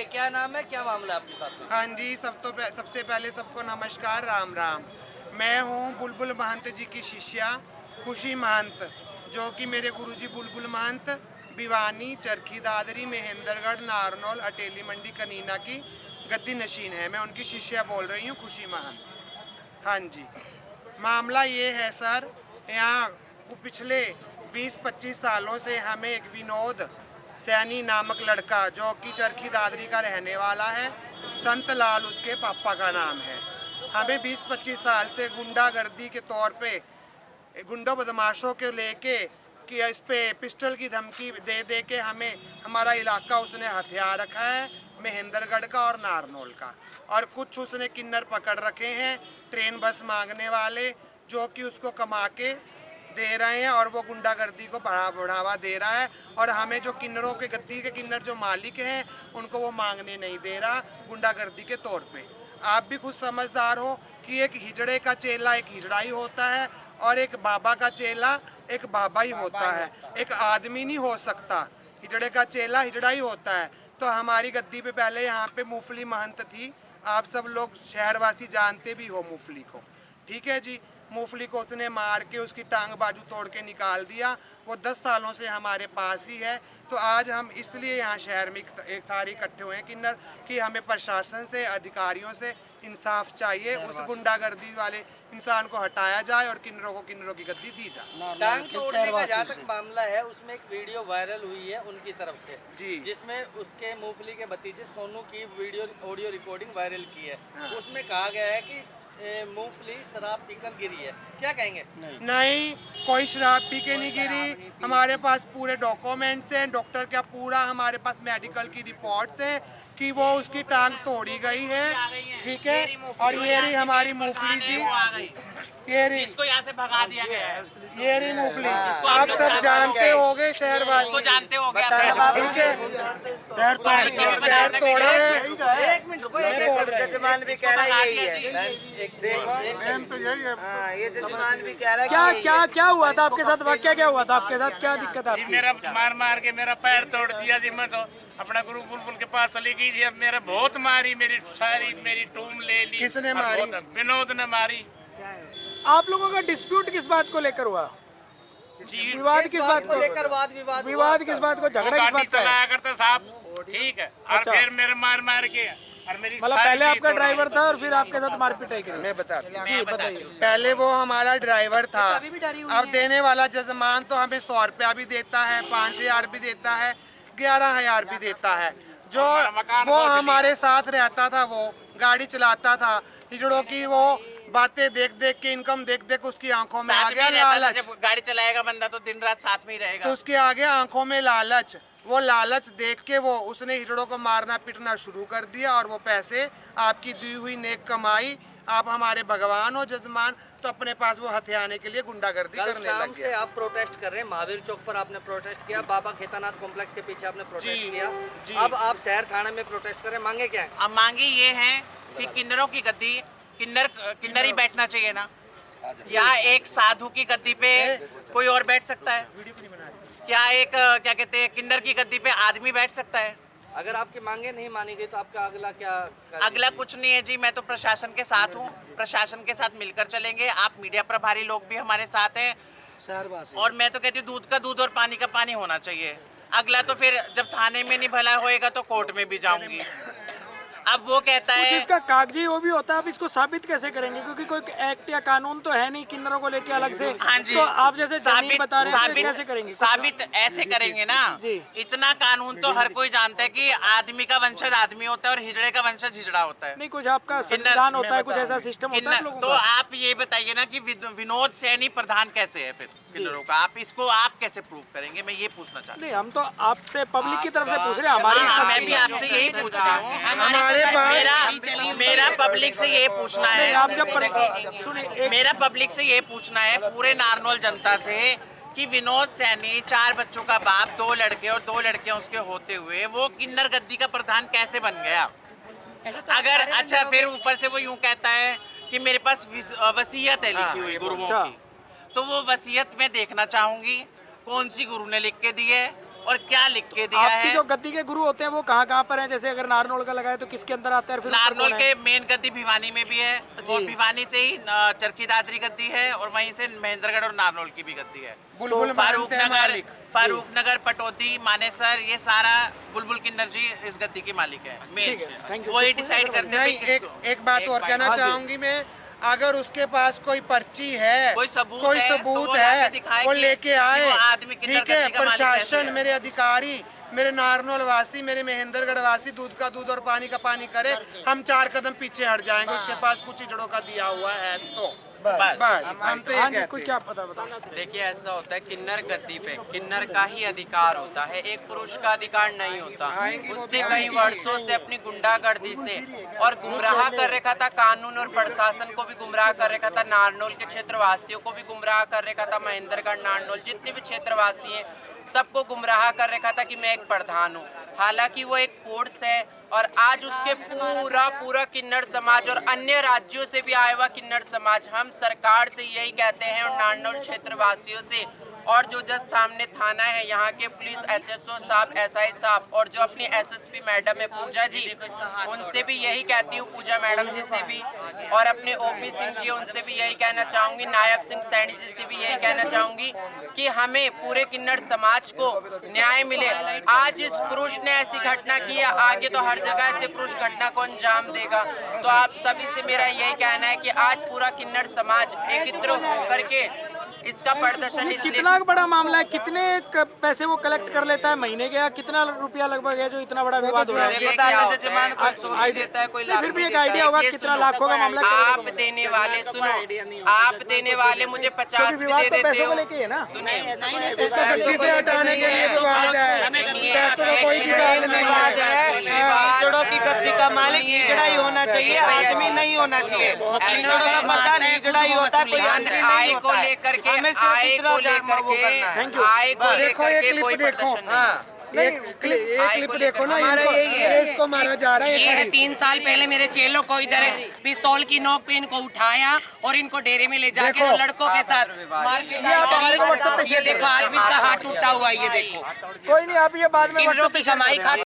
बताइए क्या नाम है, क्या मामला है आपके साथ में? हाँ जी, सबसे पहले सबको नमस्कार, राम राम। मैं हूँ बुलबुल महंत जी की शिष्या खुशी महंत, जो कि मेरे गुरुजी बुलबुल महंत भिवानी, चरखी दादरी, महेंद्रगढ़, नारनौल, अटेली मंडी, कनीना की गद्दी नशीन है। मैं उनकी शिष्या बोल रही हूँ, खुशी महंत। हाँ जी, मामला ये है सर, यहाँ पिछले 20-25 सालों से हमें एक विनोद सैनी नामक लड़का, जो कि चरखी दादरी का रहने वाला है, संत लाल उसके पापा का नाम है, हमें 20-25 साल से गुंडागर्दी के तौर पे गुंडों बदमाशों के लेके कि इस पे पिस्टल की धमकी दे दे के हमें हमारा इलाका उसने हथियार रखा है, महेंद्रगढ़ का और नारनौल का। और कुछ उसने किन्नर पकड़ रखे हैं, ट्रेन बस मांगने वाले, जो कि उसको कमा के दे रहे हैं और वो गुंडागर्दी को बढ़ावा दे रहा है। और हमें जो किन्नरों के गद्दी के किन्नर जो मालिक हैं, उनको वो मांगने नहीं दे रहा गुंडागर्दी के तौर पे। आप भी खुद समझदार हो कि एक हिजड़े का चेला एक हिजड़ा ही होता है और एक बाबा का चेला एक बाबा ही होता है, एक आदमी नहीं हो सकता। हिजड़े का चेला हिजड़ा ही होता है। तो हमारी गद्दी पे पहले यहाँ पे मूंगफली महंत थी, आप सब लोग शहरवासी जानते भी हो मूंगफली को, ठीक है जी। मूंगफली को उसने मार के उसकी टांग बाजू तोड़ के निकाल दिया। वो 10 सालों से हमारे पास ही है। तो आज हम इसलिए यहाँ शहर में एक सारे इकट्ठे हुए हैं किन्नर कि हमें प्रशासन से, अधिकारियों से इंसाफ चाहिए। उस गुंडागर्दी वाले इंसान को हटाया जाए और किन्नरों को किन्नरों की गद्दी दी जाए। टांग तोड़ने का जहाँ तक मामला है, उसमें एक वीडियो वायरल हुई है उनकी तरफ से जी, जिसमें उसके मूंगफली के भतीजे सोनू की वीडियो ऑडियो रिकॉर्डिंग वायरल की है। हाँ। उसमें कहा गया है कि मूंगफली शराब पीकर गिरी है, क्या कहेंगे? नहीं, कोई शराब पी के नहीं गिरी। हमारे पास पूरे डॉक्यूमेंट्स हैं, डॉक्टर का पूरा हमारे पास मेडिकल की रिपोर्ट्स हैं कि वो उसकी टांग तोड़ी गई है, ठीक है। और ये रही हमारी मूंगफली जी, ये रही, इसको यहाँ से भगा दिया गया है। ये रही मूंगफली। आप सब जानते होगे शहरवासी, जानते हो ठीक है। पैर तोड़ा है। एक मिनट रुको, जजमान भी कह रहा है यही है। ये जजमान भी कह रहा है क्या हुआ था आपके साथ? वाकया क्या हुआ था आपके साथ? क्या दिक्कत है आपकी? मेरा मार के मेरा पैर तोड़ दिया जी। मैं तो अपना गुरु बुलबुल के पास चली गई थी। अब मेरा बहुत मारी, मेरी टूम ले ली। किसने मारी? विनोद ने मारी। आप लोगों का डिस्प्यूट किस बात को लेकर हुआ? विवाद किस बात को लेकर? विवाद किस बात को? झगड़ा किस बात का है? चलाया करता साहब, ठीक है। और अच्छा। फिर मेरे मार के और मेरी मतलब पहले आपका ड्राइवर था और फिर आपके साथ मारपीट करी? मैं बता जी बताइए। पहले वो हमारा ड्राइवर था, अब देने वाला जजमान तो हमें 100 रुपया भी देता है, 5000 भी देता है, 11,000 भी देता है। जो वो हमारे साथ रहता था, वो गाड़ी चलाता था, हिजड़ों की वो बातें देख देख के, इनकम देख देख उसकी आंखों में आ गया लालच। जब गाड़ी चलाएगा बंदा तो दिन रात साथ में ही रहेगा। तो उसके आगे आंखों में लालच, वो लालच देख के वो उसने हिजड़ों को मारना पीटना शुरू कर दिया। और वो पैसे आपकी दी हुई नेक कमाई, आप हमारे भगवान हो जजमान, तो अपने पास वो हथियाने के लिए गुंडागर्दी करने लग से गया। आप प्रोटेस्ट कर रहे हैं, महावीर चौक पर आपने प्रोटेस्ट किया, बाबा खेतानाथ कॉम्प्लेक्स के पीछे आपने प्रोटेस्ट किया, अब आप शहर थाने में प्रोटेस्ट कर रहे हैं, मांगे क्या है? अब मांगे ये है कि किन्नरों की गद्दी, किन्नर ही बैठना चाहिए ना, या एक साधु की गद्दी पे कोई और बैठ सकता है? क्या एक क्या कहते हैं, किन्नर की गद्दी पे आदमी बैठ सकता है? अगर आपकी मांगे नहीं मानी गई तो आपका अगला क्या? अगला कुछ नहीं है जी, मैं तो प्रशासन के साथ हूँ, प्रशासन के साथ मिलकर चलेंगे। आप मीडिया प्रभारी लोग भी हमारे साथ हैं, और मैं तो कहती हूँ दूध का दूध और पानी का पानी होना चाहिए। अगला तो फिर जब थाने में नहीं भला होएगा तो कोर्ट में भी जाऊंगी। अब वो कहता कुछ है इसका कागजी वो भी होता है, आप इसको साबित कैसे करेंगे? क्योंकि कोई एक्ट या कानून तो है नहीं किन्नरों को लेके अलग से। हाँ जी, तो आप जैसे जमीन बता रहे हैं, तो कैसे करेंगे? साबित ऐसे करेंगे ना जी। इतना कानून तो हर कोई जानता है कि आदमी का वंशज आदमी होता है और हिजड़े का वंशज हिजड़ा होता है। नहीं, कुछ आपका संविधान होता है, कुछ ऐसा सिस्टम होता है आप लोगों तो का? आप ये बताइए ना कि विनोद सैनी प्रधान कैसे है फिर किन्नरों का? आप कैसे प्रूव करेंगे? मैं ये पूछना चाहता हूँ। नहीं, हम तो आपसे पब्लिक की तरफ से पूछ रहे हैं, हमारी मैं भी आपसे यही पूछ रही हूँ। मेरा पब्लिक से ये पूछना है, आप जब सुनिए, मेरा पब्लिक से ये पूछना है, पूरे नारनौल जनता से, कि विनोद सैनी 4 बच्चों का बाप, 2 लड़के और 2 लड़कियां उसके होते हुए वो किन्नर गद्दी का प्रधान कैसे बन गया? अगर अच्छा, फिर ऊपर से वो यूं कहता है कि मेरे पास वसीयत है लिखी हुई गुरुओं की, तो वो वसीयत में देखना चाहूंगी कौन सी गुरु ने लिख के दी है, और क्या लिख के दिया आपकी है। जो गद्दी के गुरु होते हैं वो कहाँ कहाँ पर हैं? जैसे अगर नारनौल का लगाए तो किसके अंदर आता है? फिर ऊपर नारनौल कौन के है? मेन गद्दी भिवानी में भी है और भिवानी से ही चरखी दादरी गद्दी है और वहीं से महेंद्रगढ़ और नारनौल की भी गद्दी है। बुलबुल फारूक महंत है नगर, मालिक। फारूक नगर, पटौदी, मानेसर, ये सारा बुलबुल किन्नर जी इस गद्दी के मालिक है। ठीक है, thank you। वही डिसाइड करते हैं नहीं, कि किसको। एक बात और कहना हाँ जी। चाहूंगी मैं, अगर उसके पास कोई पर्ची है, कोई सबूत है, तो वो सबूत लाके है, दिखाए वो कि लेके आए। वो आदमी किन्नर ठीक है, गद्दी का मालिक कैसे प्रशासन, है। मेरे अधिकारी, मेरे नारनौल वासी, मेरे महेंद्रगढ़ वासी दूध का दूध और पानी का पानी करे, हम 4 कदम पीछे हट जाएंगे। उसके पास कुछ इजड़ों का दिया हुआ है तो बस। बस हम तो ये हाँ जी, कहते कुछ हैं। क्या पता बताओ। देखिए ऐसा होता है किन्नर गद्दी पे किन्नर का ही अधिकार होता है, एक पुरुष का अधिकार नहीं होता। उसने कई वर्षों से अपनी गुंडागर्दी से और गुमराह कर रखा था, कानून और प्रशासन को भी गुमराह कर रखा था, नारनौल के क्षेत्रवासियों को भी गुमराह कर रखा था, महेंद्रगढ़ नारनौल जितने भी क्षेत्रवासी हैं सबको गुमराह कर रखा था कि मैं एक प्रधान हूँ। हालांकि वो एक फोर्स है और आज उसके पूरा किन्नर समाज और अन्य राज्यों से भी आया हुआ किन्नर समाज हम सरकार से यही कहते हैं और नारनौल क्षेत्रवासियों से और जो जस्ट सामने थाना है यहाँ के पुलिस एसएचओ साहब, एसआई साहब और जो अपनी एसएसपी मैडम है पूजा जी, उनसे भी यही कहती हूँ, पूजा मैडम जी से भी और अपने ओपी सिंह जी उनसे भी यही कहना चाहूँगी, नायब सिंह सैनी जी से भी यही कहना चाहूँगी कि हमें पूरे किन्नर समाज को न्याय मिले। आज इस पुरुष ने ऐसी घटना की है, आगे तो हर जगह ऐसे पुरुष घटना को अंजाम देगा। तो आप सभी से मेरा यही कहना है कि आज पूरा किन्नर समाज एकत्र होकर के इसका प्रदर्शन ये इसलिए कितना बड़ा मामला है? कितने पैसे वो कलेक्ट कर लेता है महीने के? या कितना रुपया लगभग है जो इतना बड़ा विवाद हो रहा है? देखिए क्या होता है, नहीं, फिर भी एक आइडिया होगा देखिए कितना सुनो, लाखों का मामला है? आप देने वाले सुनो, आप देने वाले मुझे 50 भी विवाद दे तो देते पैसों हो। को लेके है ना? सुनिए गद्दी से हटाने के लिए विवाद है, पैसों का कोई विवाद नहीं विवाद है। विवाद- कीचड़ों की गद्दी का मालिक कीचड़ा ही होना चाहिए, आदमी नहीं होना चाहिए। कीचड़ों का प्रधान कीचड़ा ही होता है, कोई आदमी नहीं आय को होता है। लेकर के हमें सिर्फ आय इतना को जाम लेकर वो करना है। Thank you। आय को देखो लेकर ये के क्लिप कोई देखो, प्रदर्शन नहीं। एक क्लिप देखो ना, हमारा इनको- यही है। इसको मारा जा रहा है। ये ये 3 साल पहले मेरे चेलों को इधर पिस्तौल की नोक पे इनको उठाया और इनको डेरे में ले जाके देखो। और लड़कों के साथ मार के ये देखो आज भी इसका हाथ टूटा हुआ है, ये देखो कोई नहीं, आप ये बाद में किन्नरों WhatsApp पे की share कर कमाई देना। खाती